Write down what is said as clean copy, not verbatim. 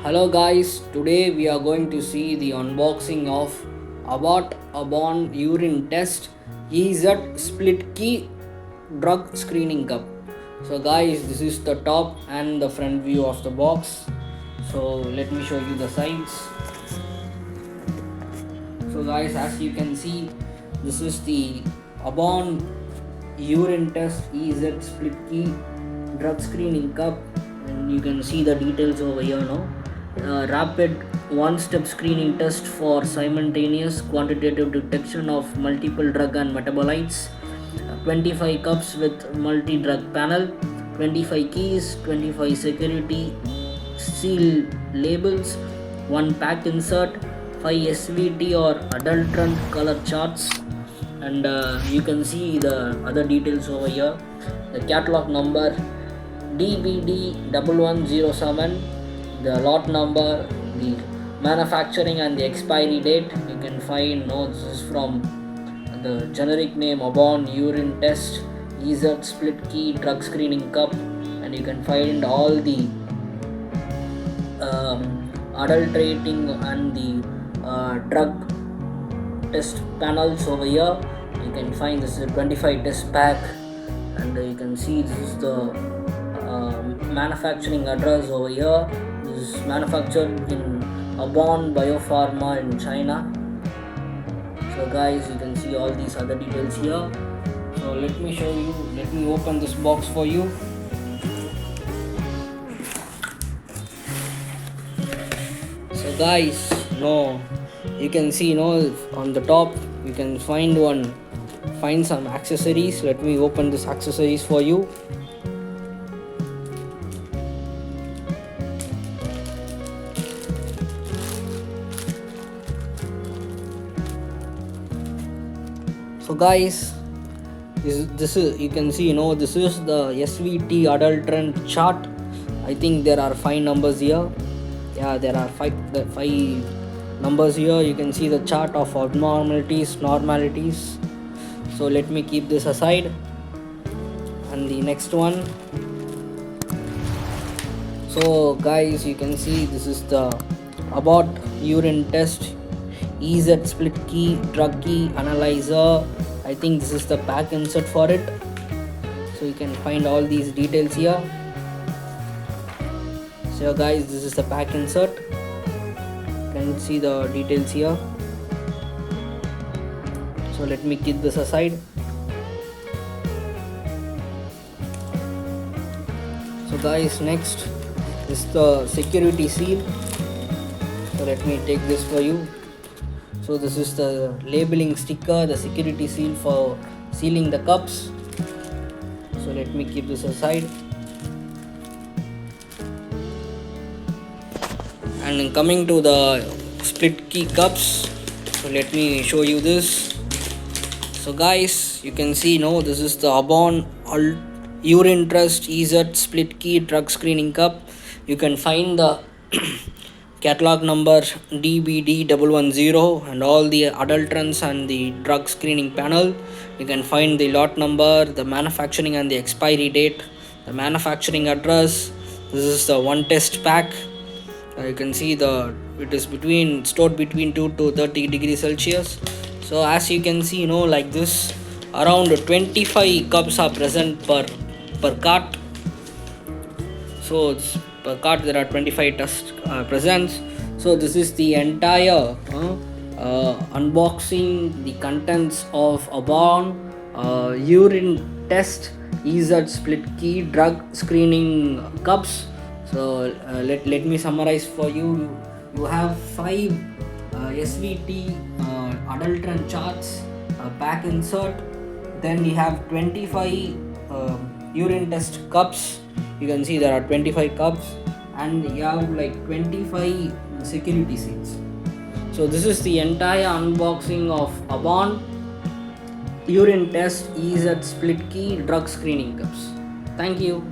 Hello guys, today we are going to see the unboxing of ABOTT ABON Urine Test EZ Split Key Drug Screening Cup. So guys, this is the top and the front view of the box. So let me show you the sides. So guys, as you can see, this is the ABON Urine Test EZ Split Key Drug Screening Cup, and you can see the details over here now. Rapid one-step screening test for simultaneous quantitative detection of multiple drug and metabolites, 25 cups with multi-drug panel, 25 keys, 25 security seal labels, 1 pack insert, 5 SVT or adulterant color charts, and you can see the other details over here. The catalog number DBD1107, the lot number, the manufacturing and the expiry date. You can find this is from the generic name ABON Urine Test EZ Split Key Drug Screening Cup, and you can find all the adulterating and the drug test panels over here. You can find this is a 25 test pack, and you can see this is the manufacturing address over here. This is manufactured in ABON Biopharma in China. So guys, you can see all these other details here. So let me show you, let me open this box for you. So guys, you can see on the top you can find some accessories. Let me open this accessories for you. So guys, this is, you can see this is the SVT adulterant chart. I think there are 5 numbers here. Yeah, there are five numbers here. You can see the chart of abnormalities, normalities. So let me keep this aside. And the next one. So guys, you can see this is the ABOTT Urine Test EZ Split Key Drug Key Analyzer. I think this is the pack insert for it. So you can find all these details here. So guys, this is the pack insert. You can see the details here. So let me keep this aside. So guys, next is the security seal. So let me take this for you. So this is the labeling sticker, the security seal for sealing the cups. So let me keep this aside. And coming to the split key cups, so let me show you this. So guys, you can see this is the ABON Urine Test EZ Split Key Drug Screening Cup. You can find the catalog number DBD1110 and all the adulterants and the drug screening panel. You can find the lot number, the manufacturing and the expiry date, the manufacturing address. This is the one test pack. You can see it is stored between 2 to 30 degrees Celsius. So as you can see, like this, around 25 cups are present per cart. So per cart there are 25 tests presents. So this is the entire unboxing, the contents of ABON Urine Test EZ Split Key Drug Screening Cups. So let me summarize for you. You have 5 SVT adulterant charts, pack insert. Then you have 25 urine test cups. You can see there are 25 cups, and you have like 25 security seals. So this is the entire unboxing of ABON Urine Test EZ Split Key Drug Screening Cups. Thank you.